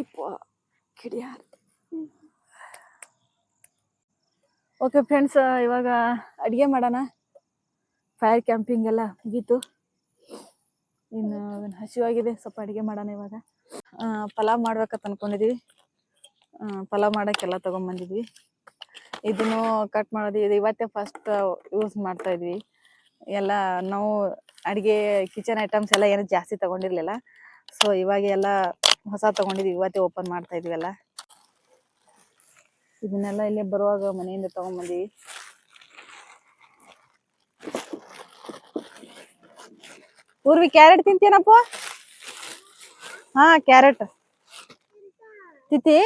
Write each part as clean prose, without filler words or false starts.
ಇಪ್ಪ ಕಿಡಿಯಾರ. Okay friends, ಇವಾಗ ಅಡುಗೆ ಮಾಡೋಣ. ಫೈರ್ ಕ್ಯಾಂಪಿಂಗ್ ಎಲ್ಲ ಮುಗೀತು. ಇನ್ನು ಹಸಿವಾಗಿದೆ, ಸ್ವಲ್ಪ ಅಡುಗೆ ಮಾಡೋಣ ಇವಾಗ. ಪಲಾವ್ ಮಾಡ್ಬೇಕಂತ ಅನ್ಕೊಂಡಿದ್ವಿ. ಪಲಾವ್ ಮಾಡೋಕ್ಕೆಲ್ಲ ತೊಗೊಂಬಂದಿದ್ವಿ. ಇದನ್ನು ಕಟ್ ಮಾಡೋದು ಇದು ಇವತ್ತೇ ಫಸ್ಟ್ ಯೂಸ್ ಮಾಡ್ತಾ ಇದ್ವಿ. ಎಲ್ಲ ನಾವು ಅಡುಗೆ ಕಿಚನ್ ಐಟಮ್ಸ್ ಎಲ್ಲ ಏನು ಜಾಸ್ತಿ ತೊಗೊಂಡಿರಲಿಲ್ಲ. ಸೊ ಇವಾಗ ಎಲ್ಲ ಹೊಸ ತೊಗೊಂಡಿದ್ವಿ, ಇವತ್ತೇ ಓಪನ್ ಮಾಡ್ತಾ ಇದ್ವಿ ಎಲ್ಲ. ಇದನ್ನೆಲ್ಲ ಇಲ್ಲೇ ಬರುವಾಗ ಮನೆಯಿಂದ ತೊಗೊಂಬಂದಿವಿ. ಊರ್ವಿ ಕ್ಯಾರೆಟ್ ತಿಂತೀನಪ್ಪ? ಹಾ, ಕ್ಯಾರೆಟ್ ತಿಂತಿ?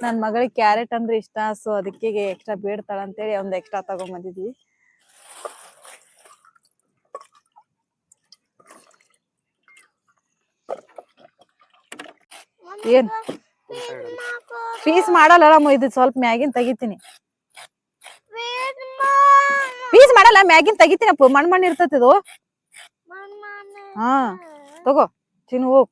ನನ್ನ ಮಗಳಿಗೆ ಕ್ಯಾರೆಟ್ ಅಂದ್ರೆ ಇಷ್ಟ. ಸೊ ಅದಕ್ಕೆ ಎಕ್ಸ್ಟ್ರಾ ಬೇಡ್ತಾಳ ಅಂತೇಳಿ ಒಂದು ಎಕ್ಸ್ಟ್ರಾ ತಗೊಂಬಂದಿದ್ವಿ. ಏನ್ ಪೀಸ್ ಮಾಡಲ್ಲ, ಇದು ಸ್ವಲ್ಪ ಮ್ಯಾಗಿನ್ ತೆಗಿತೀನಿ. ಪೀಸ್ ಮಾಡಲ್ಲ, ಮ್ಯಾಗಿನ್ ತೆಗಿತೀನಪ್ಪ. ಮಣ್ಣು ಇರ್ತತಿದು. ಹಾ ತಗೋ, ತಿನ್ನು ಹೋಗ್.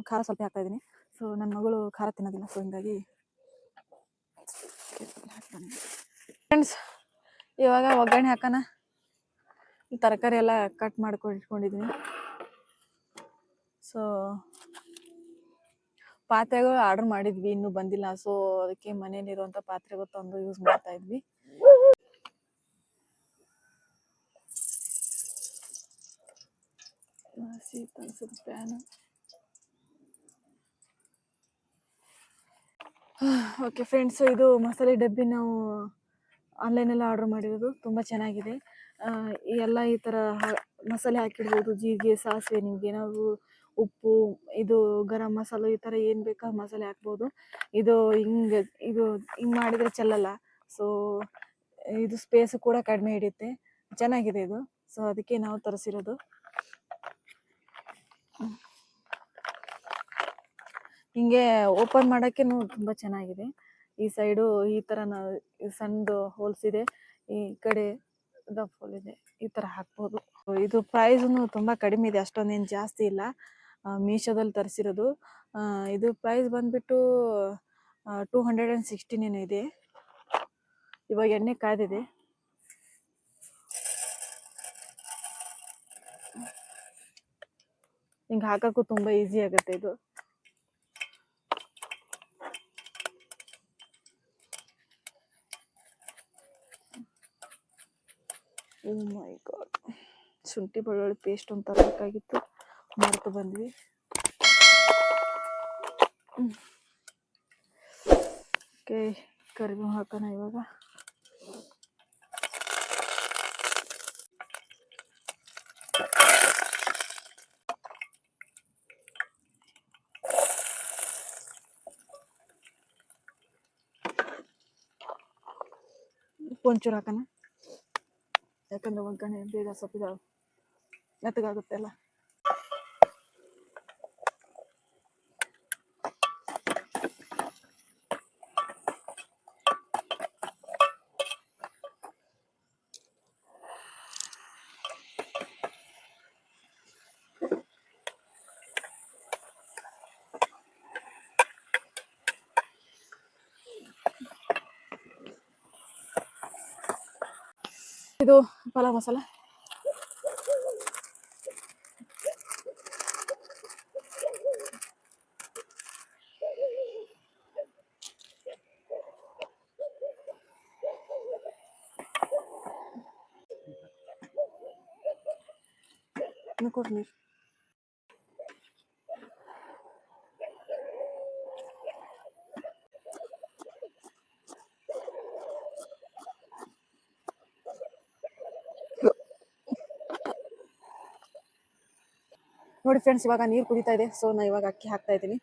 ಖಾರ ಸ್ವಲ್ಪ ಹಾಕ್ತಾ ಇದೀನಿ. ಸೊ ನನ್ನ ಮಗಳು ಖಾರ ತಿನ್ನೋದಿಲ್ಲ, ಸೊ ಹಿಂಗಾಗಿ. ಫ್ರೆಂಡ್ಸ್, ಇವಾಗ ಒಗ್ಗರಣೆ ಹಾಕೋಣ. ತರಕಾರಿ ಎಲ್ಲ ಕಟ್ ಮಾಡ್ಕೊಂಡು ಇಟ್ಕೊಂಡಿದ್ದೀನಿ. ಸೊ ಪಾತ್ರೆಗಳು ಆರ್ಡರ್ ಮಾಡಿದ್ವಿ, ಇನ್ನೂ ಬಂದಿಲ್ಲ. ಸೊ ಅದಕ್ಕೆ ಮನೇಲಿರುವಂಥ ಪಾತ್ರೆಗಳು ತಂದು ಯೂಸ್ ಮಾಡ್ತಾ ಇದ್ವಿ. ಪ್ಯಾನ್. ಓಕೆ ಫ್ರೆಂಡ್ಸ್, ಇದು ಮಸಾಲೆ ಡಬ್ಬಿ ನಾವು ಆನ್ಲೈನೆಲ್ಲ ಆರ್ಡರ್ ಮಾಡಿರೋದು. ತುಂಬ ಚೆನ್ನಾಗಿದೆ. ಎಲ್ಲ ಈ ಥರ ಮಸಾಲೆ ಹಾಕಿಡ್ಬೋದು. ಜೀರಿಗೆ, ಸಾಸಿವೆ, ನಿಮ್ಗೆ ಏನಾದ್ರು ಉಪ್ಪು, ಇದು ಗರಂ ಮಸಾಲೆ, ಈ ಥರ ಏನು ಬೇಕಾ ಮಸಾಲೆ ಹಾಕ್ಬೋದು. ಇದು ಹಿಂಗೆ ಮಾಡಿದರೆ ಚೆಲ್ಲಲ್ಲ. ಸೊ ಇದು ಸ್ಪೇಸು ಕೂಡ ಕಡಿಮೆ ಹಿಡಿಯುತ್ತೆ. ಚೆನ್ನಾಗಿದೆ ಇದು. ಸೊ ಅದಕ್ಕೆ ನಾವು ತರಿಸಿರೋದು. ಹಿಂಗೆ ಓಪನ್ ಮಾಡೋಕ್ಕೆ ತುಂಬ ಚೆನ್ನಾಗಿದೆ. ಈ ಸೈಡು ಈ ಥರ ಸಣ್ಣದು ಹೋಲ್ಸ್ ಇದೆ, ಈ ಕಡೆ ದಪ್ಪ ಹೋಲ್ ಇದೆ. ಈ ಥರ ಹಾಕ್ಬೋದು. ಇದು ಪ್ರೈಸ್ನು ತುಂಬ ಕಡಿಮೆ ಇದೆ, ಅಷ್ಟೊಂದೇನು ಜಾಸ್ತಿ ಇಲ್ಲ. ಮೀಶೋದಲ್ಲಿ ತರಿಸಿರೋದು. ಇದು ಪ್ರೈಸ್ ಬಂದುಬಿಟ್ಟು 216 ಏನೋ ಇದೆ. ಇವಾಗ ಎಣ್ಣೆ ಕಾದಿದೆ. ಹಿಂಗೆ ಹಾಕೋಕ್ಕೂ ತುಂಬ ಈಸಿ ಆಗುತ್ತೆ ಇದು. ಓ ಮೈ ಗಾಡ್, ಶುಂಠಿ ಬೆಳ್ಳುಳ್ಳಿ ಪೇಸ್ಟ್ ಒಂದು ತರಬೇಕಾಗಿತ್ತು, ಮರೆತು ಬಂದ್ವಿ. ಓಕೆ, ಕರಿಬೇವು ಹಾಕೋಣ ಇವಾಗ. ಒಂಚೂರು ಹಾಕೋಣ, ಯಾಕಂದ್ರೆ ಒಗ್ಗರಣೆ ಬೇಗ ಸೊಪ್ಪಿದ ಮೆತ್ತಗಾಗುತ್ತೆ ಅಲ್ಲ. ಇದು ಪಲಾವ್ ಮಸಾಲ. ಕೊಡ್ರಿ ನೀರು. ನೋಡಿ ಫ್ರೆಂಡ್ಸ್, ಇವಾಗ ನೀರು ಕುದೀತಾ ಇದೆ. ಸೊ ನಾ ಇವಾಗ ಅಕ್ಕಿ ಹಾಕ್ತಾ ಇದ್ದೀನಿ.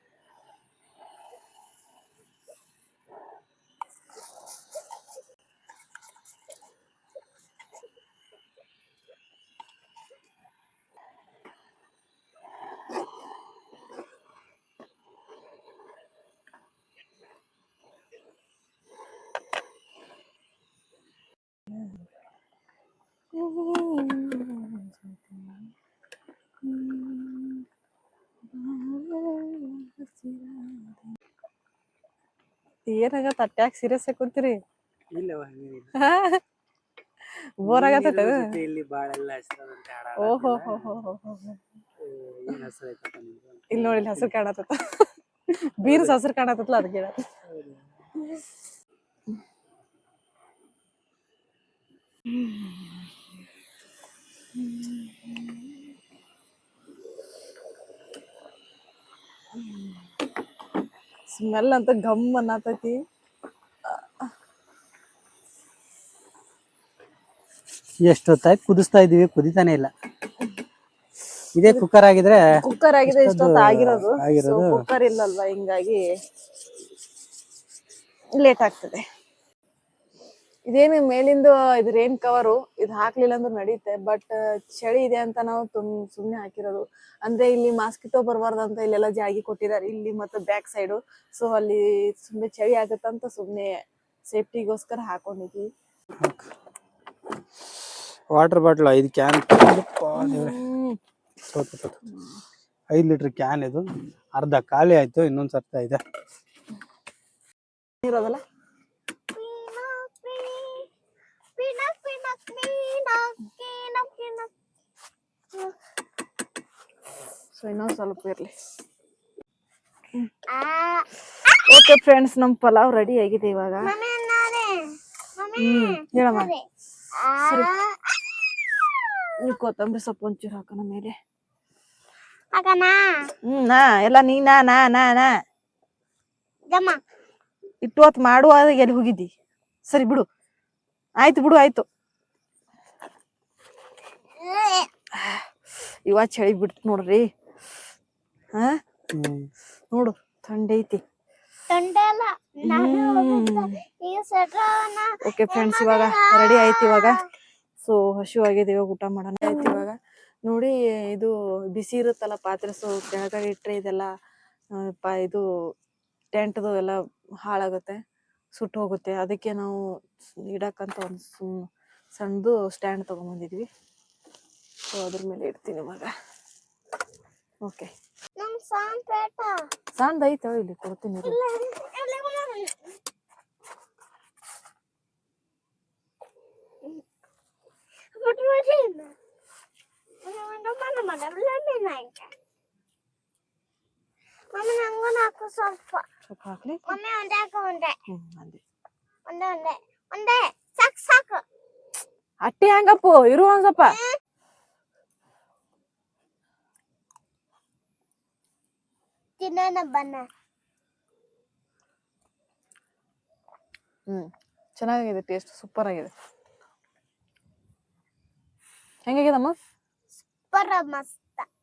ಏನಾಗತ್ತ ಅಟ್ಯಾಕ್ ಸೀರಿಯಸ್ ಆಗಿ ಕುಂತೀರಿ? ಬೋರ್ ಆಗತ್ತ. ಓಹೋ ಇಲ್ಲಿ ನೋಡಿ, ಹಸಿರು ಕಾಣತ್ತ. ಬೀರ್ಸ್ ಹಸಿರು ಕಾಣತ್ತಲ್ಲ, ಅದಕ್ಕೆ ಸ್ಮೆಲ್ ಅಂತ ಗಮ್ ಅನ್ನತೈತಿ. ಎಷ್ಟು ಹೊತ್ತಾಯ್ತು ಕುದಿಸ್ತಾ ಇದೀವಿ, ಕುದಿತಾನೆ ಇಲ್ಲ. ಇದೇ ಕುಕ್ಕರ್ ಆಗಿದ್ರೆ ಇಷ್ಟೊತ್ತು ಆಗಿರೋದು. ಕುಕ್ಕರ್ ಇಲ್ಲಲ್ವಾ, ಹಿಂಗಾಗಿ ಲೇಟ್ ಆಗ್ತದೆ. ಇದೇನು ಮೇಲಿಂದು ಇದು ರೇನ್ ಕವರು, ಇದು ಹಾಕ್ಲಿಲ್ಲ ಅಂದ್ರೆ ನಡೀತೆ. ಬಟ್ ಚಳಿ ಇದೆ ಅಂತ ನಾವು ಸುಮ್ನೆ ಹಾಕಿರೋದು. ಅಂದ್ರೆ ಇಲ್ಲಿ ಮಾಸ್ಕಿಟೋ ಬರಬಾರ್ದು ಅಂತ ಇಲ್ಲೆಲ್ಲ ಜಾಗಿ ಕೊಟ್ಟಿದ್ದಾರೆ, ಇಲ್ಲಿ ಮತ್ತೆ ಬ್ಯಾಕ್ ಸೈಡು. ಸೊ ಅಲ್ಲಿ ಸುಮ್ನೆ ಚಳಿ ಆಗತ್ತಂತ ಸುಮ್ನೆ ಸೇಫ್ಟಿಗೋಸ್ಕರ ಹಾಕೊಂಡಿದ್ವಿ. Water bottle 5 can, 5 litre can. ಇದು ಅರ್ಧ ಖಾಲಿ ಆಯ್ತು, ಇನ್ನೊಂದ್ ಸರ್ತ ಇದೆ ಇರೋದಲ್ಲ. ಸೊ ಇನ್ನೊಂದು ಸ್ವಲ್ಪ ಇರ್ಲಿ. ಓಕೆ ಫ್ರೆಂಡ್ಸ್, ನಮ್ ಪಲಾವ್ ರೆಡಿ ಆಗಿದೆ ಇವಾಗ. ಹೇಳಮ್ಮ. ಸರಿ, ನೀವು ಕೊತ್ತಂಬರಿ ಸೊಪ್ಪು ಒಂಚೂರು ಹಾಕೋಣ ಮೇಲೆ. ನಾ ಎಲ್ಲ ನೀನಾ ನಾ ನಾ ನಾ ಇಟ್ಟು ಹೊತ್ತು ಮಾಡುವಾಗ ಎಲ್ಲಿ ಹೋಗಿದ್ದಿ? ಸರಿ ಬಿಡು, ಆಯ್ತು ಬಿಡು, ಆಯ್ತು. ಇವ ಚಳಿ ಬಿಡ್ತು ನೋಡ್ರಿ. ನೋಡು, ಥಂಡಿ ಐತಿ. ಓಕೆ ಫ್ರೆಂಡ್ಸ್, ಇವಾಗ ರೆಡಿ ಆಯ್ತು. ಇವಾಗ ಸೊ ಹಸಿವಾಗಿದೆ, ಇವಾಗ ಊಟ ಮಾಡೋಣ ಆಯ್ತು. ಇವಾಗ ನೋಡಿ, ಇದು ಬಿಸಿ ಇರುತ್ತಲ್ಲ ಪಾತ್ರೆ. ಸೊ ಕೆಳಗಡೆ ಇಟ್ರೆ ಇದೆಲ್ಲ ಇದು ಟೆಂಟ್ದು ಎಲ್ಲ ಹಾಳಾಗುತ್ತೆ, ಸುಟ್ಟು ಹೋಗುತ್ತೆ. ಅದಕ್ಕೆ ನಾವು ಇಡಕ್ಕಂತ ಒಂದು ಸಣ್ಣದು ಸ್ಟ್ಯಾಂಡ್ ತಗೊಂಡ್ಬಂದಿದ್ವಿ. ಸೊ ಅದ್ರ ಮೇಲೆ ಇಡ್ತೀನಿ ಇವಾಗ. ಓಕೆ, ಸಣ್ಣ ಐತೆ, ಇಲ್ಲಿ ಕೊಡ್ತೀನಿ. ಸ್ವಲ್ಪ ಹಾಕ್ಲಿ. ಅಟ್ಟಿ ಹಂಗಪ್ಪು ಇರು ಒಂದ್ ಸ್ವಲ್ಪ. ಚೆನ್ನಾಗಿದೆ, ಟೇಸ್ಟ್ ಸೂಪರ್ ಆಗಿದೆ. ಹೆಂಗಾಗಿದಮ್ಮ?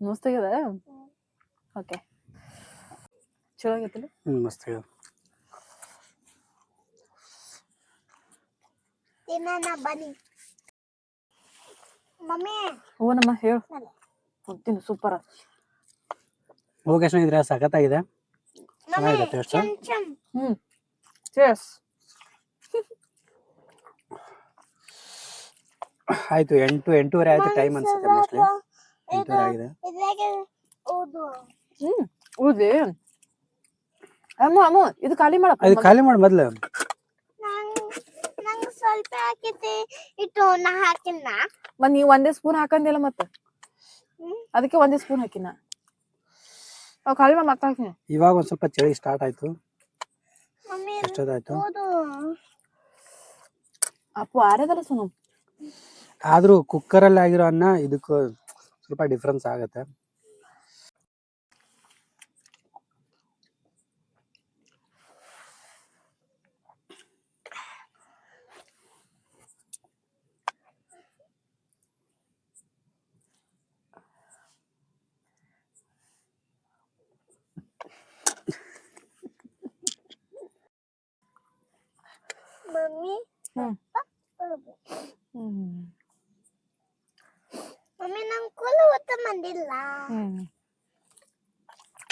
ಮಸ್ತ್ ಆಗ್ಯದ. ಓಕೆ, ಚಲೋ ಆಗೈತಿಲ್ಲ? ಮಸ್ತ್ ಆಗ್ಯದ. ಓನಮ್ಮ ಹೇಳು. ಹೋಗ್ತೀನಿ, ಸೂಪರ್. ಓಕೆ ಸ್ನೇಹಿತರೆ, ಸಖತ್ತಾಗಿದೆ, ಚೆನ್ನಾಗಿದೆ ಟೇಸ್ಟ್. ಚೀರ್ಸ್. ಆಯ್ತು, 8:30 ಆಯ್ತು ಟೈಮ್ ಅನ್ಸುತ್ತೆ. ಮೋಸ್ಟ್ಲಿ 8:30 ಆಗಿದೆ. ಊದಿ ಅಮ್ಮ ಇದು ಖಾಲಿ ಮಾಡಪ್ಪ. ಇದು ಖಾಲಿ ಮಾಡಿ ಮೊದ್ಲು. ಸ್ವಲ್ಪ ಮತ್ ನೀವ್ ಒಂದೇ ಸ್ಪೂನ್ ಹಾಕಂದಿಲ್ಲ ಮತ್ತ ಅದಕ್ಕೆ ಒಂದೇ ಸ್ಪೂನ್ ಹಾಕಿನ ಖಾಲಿ ಮತ್ತ ಹಾಕಿನ. ಇವಾಗ ಒಂದ್ ಸ್ವಲ್ಪ ಚಳಿ ಸ್ಟಾರ್ಟ್ ಆಯ್ತು. ಎಷ್ಟೊತ್ತಾಯ್ತು? ಅಪ್ಪು ಆರೇದಲ್ಲ ಸುನು. ಆದ್ರೂ ಕುಕ್ಕರ್ ಅಲ್ಲಿ ಆಗಿರೋ ಅನ್ನ ಇದಕ್ಕೂ ಸ್ವಲ್ಪ ಡಿಫ್ರೆನ್ಸ್ ಆಗತ್ತೆ.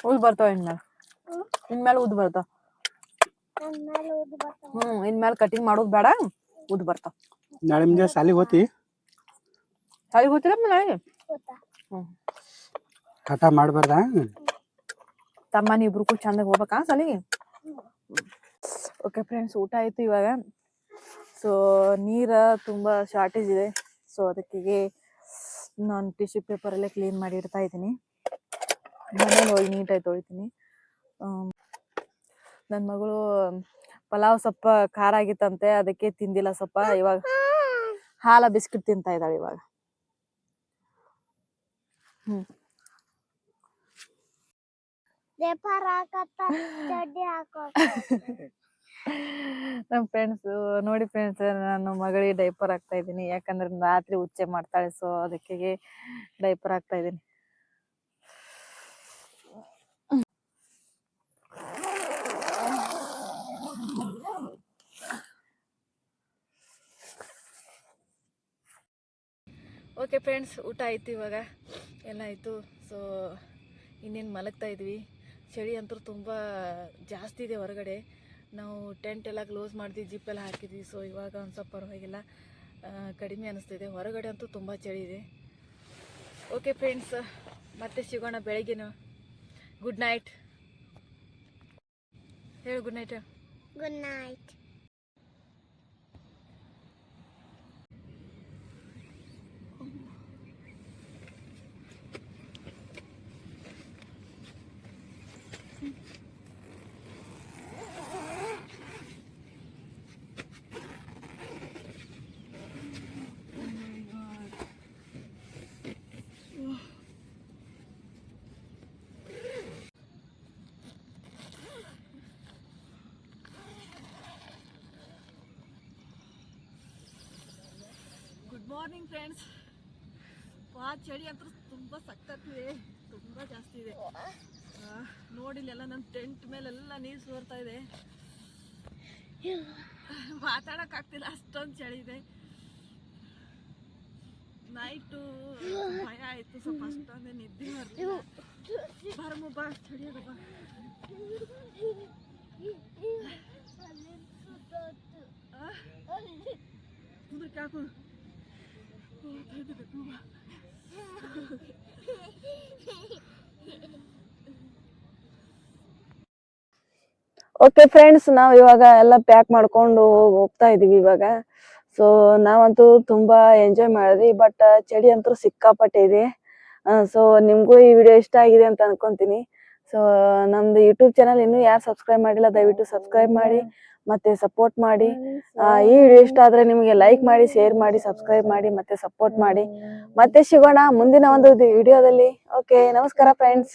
ಉದ್ ಬರ್ತಾವ ಇನ್ಮೇಲೆ ಉದ್ ಬರ್ತಾವ. ಇನ್ಮೇಲೆ ಕಟಿಂಗ್ ಮಾಡೋದ್ ಬೇಡ, ಉದ್ ಬರ್ತಾವ. ನಾಳೆ ಮುಂಜಾನೆ ಶಾಲಿಗೆ ಹೋತಿ? ಶಾಲಿಗೆ ಹೋಗ್ತೀರ ನಾಳೆಗೆ? ಹಠ ಮಾಡ್ಬಾರ್ದ? ತಮ್ಮ ಇಬ್ರು ಕೂಡ ಚಂದಾಗ ಹೋಗ್ಬೇಕಾ ಶಾಲಿಗೆ? ಓಕೆ ಫ್ರೆಂಡ್ಸ್, ಊಟ ಆಯ್ತು ಇವಾಗ. ಸೊ ನೀರ ತುಂಬಾ ಶಾರ್ಟೇಜ್ ಇದೆ. ಸೊ ಅದಕ್ಕೆ ನಾನು ಟಿಶ್ಯೂ ಪೇಪರ್ ಅಲ್ಲೇ ಕ್ಲೀನ್ ಮಾಡಿ ಇಡ್ತಾ ಇದ್ದೀನಿ. ಮನೇಲಿ ಹೋಗಿ ನೀಟಾಗಿ ತೊಳಿತೀನಿ. ನನ್ನ ಮಗಳು ಪಲಾವ್ ಸ್ವಲ್ಪ ಖಾರ ಆಗಿತ್ತಂತೆ, ಅದಕ್ಕೆ ತಿಂದಿಲ್ಲ ಸ್ವಲ್ಪ. ಇವಾಗ ಹಾಲ ಬಿಸ್ಕಿಟ್ ತಿಂತಾ ಇದ್ದಾಳೆ ಇವಾಗ. ನಮ್ಮ ಫ್ರೆಂಡ್ಸ್ ನೋಡಿ ಫ್ರೆಂಡ್ಸ್, ನಾನು ಮಗಳಿಗೆ ಡೈಪರ್ ಹಾಕ್ತಾ ಇದ್ದೀನಿ. ಯಾಕಂದ್ರೆ ರಾತ್ರಿ ಉಚ್ಚೆ ಮಾಡ್ತಾಳೆ. ಸೊ ಅದಕ್ಕೆ ಡೈಪರ್ ಹಾಕ್ತಾ ಇದ್ದೀನಿ. ಓಕೆ ಫ್ರೆಂಡ್ಸ್, ಊಟ ಆಯ್ತು ಇವಾಗ, ಎಲ್ಲ ಆಯಿತು. ಸೊ ಇನ್ನೇನು ಮಲಗ್ತಾ ಇದ್ವಿ. ಚಳಿ ಅಂತೂ ತುಂಬ ಜಾಸ್ತಿ ಇದೆ ಹೊರಗಡೆ. ನಾವು ಟೆಂಟ್ ಎಲ್ಲ ಕ್ಲೋಸ್ ಮಾಡಿದ್ವಿ, ಜಿಪ್ ಎಲ್ಲ ಹಾಕಿದ್ವಿ. ಸೊ ಇವಾಗ ಒಂದು ಸ್ವಲ್ಪ ಪರವಾಗಿಲ್ಲ, ಕಡಿಮೆ ಅನಿಸ್ತಿದೆ. ಹೊರಗಡೆ ಅಂತೂ ತುಂಬ ಚಳಿ ಇದೆ. ಓಕೆ ಫ್ರೆಂಡ್ಸ್, ಮತ್ತೆ ಸಿಗೋಣ ಬೆಳಗ್ಗೆನ. ಗುಡ್ ನೈಟ್ ಹೇಳು. Good night. Good night. Good morning friends. ಚಳಿ ಅಂತೂ ತುಂಬ ಸಖತ್ತಿದೆ, ತುಂಬ ಜಾಸ್ತಿ ಇದೆ. ನೋಡಿಲ್ಲೆಲ್ಲ ನನ್ನ ಟೆಂಟ್ ಮೇಲೆಲ್ಲ ನೀರು ಸೋರ್ತಾ ಇದೆ. ಮಾತಾಡೋಕ್ಕಾಗ್ತಿಲ್ಲ, ಅಷ್ಟೊಂದು ಚಳಿ ಇದೆ. ನೈಟು ಭಯ ಆಯಿತು ಸ್ವಲ್ಪ, ಅಷ್ಟೊಂದೇ ನಿದ್ದೆ ಬರ್ತಿಲ್ಲ. ಬರಮ್ಮ ಬಾ, ಚಳಿ ಅದ ಬಾ. ಕುದುರೆ ಹಾಕು. ಓಕೆ ಫ್ರೆಂಡ್ಸ್, ನಾವು ಇವಾಗ ಎಲ್ಲ ಪ್ಯಾಕ್ ಮಾಡ್ಕೊಂಡು ಹೋಗ್ತಾ ಇದೀವಿ ಇವಾಗ. ಸೊ ನಾವಂತೂ ತುಂಬಾ ಎಂಜಾಯ್ ಮಾಡಿದ್ವಿ. ಬಟ್ ಚಳಿ ಅಂತೂ ಸಿಕ್ಕಾಪಟ್ಟೆ ಇದೆ. ಸೊ ನಿಮ್ಗೂ ಈ ವಿಡಿಯೋ ಇಷ್ಟ ಆಗಿದೆ ಅಂತ ಅನ್ಕೊಂತೀನಿ. ಸೊ ನಮ್ದು ಯೂಟ್ಯೂಬ್ ಚಾನಲ್ ಇನ್ನೂ ಯಾರು ಸಬ್ಸ್ಕ್ರೈಬ್ ಮಾಡಿಲ್ಲ, ದಯವಿಟ್ಟು ಸಬ್ಸ್ಕ್ರೈಬ್ ಮಾಡಿ ಮತ್ತೆ ಸಪೋರ್ಟ್ ಮಾಡಿ. ಈ ವಿಡಿಯೋ ಇಷ್ಟ ಆದ್ರೆ ನಿಮಗೆ ಲೈಕ್ ಮಾಡಿ, ಶೇರ್ ಮಾಡಿ, ಸಬ್ಸ್ಕ್ರೈಬ್ ಮಾಡಿ ಮತ್ತೆ ಸಪೋರ್ಟ್ ಮಾಡಿ. ಮತ್ತೆ ಸಿಗೋಣ ಮುಂದಿನ ಒಂದು ವಿಡಿಯೋದಲ್ಲಿ. ಓಕೆ, ನಮಸ್ಕಾರ ಫ್ರೆಂಡ್ಸ್.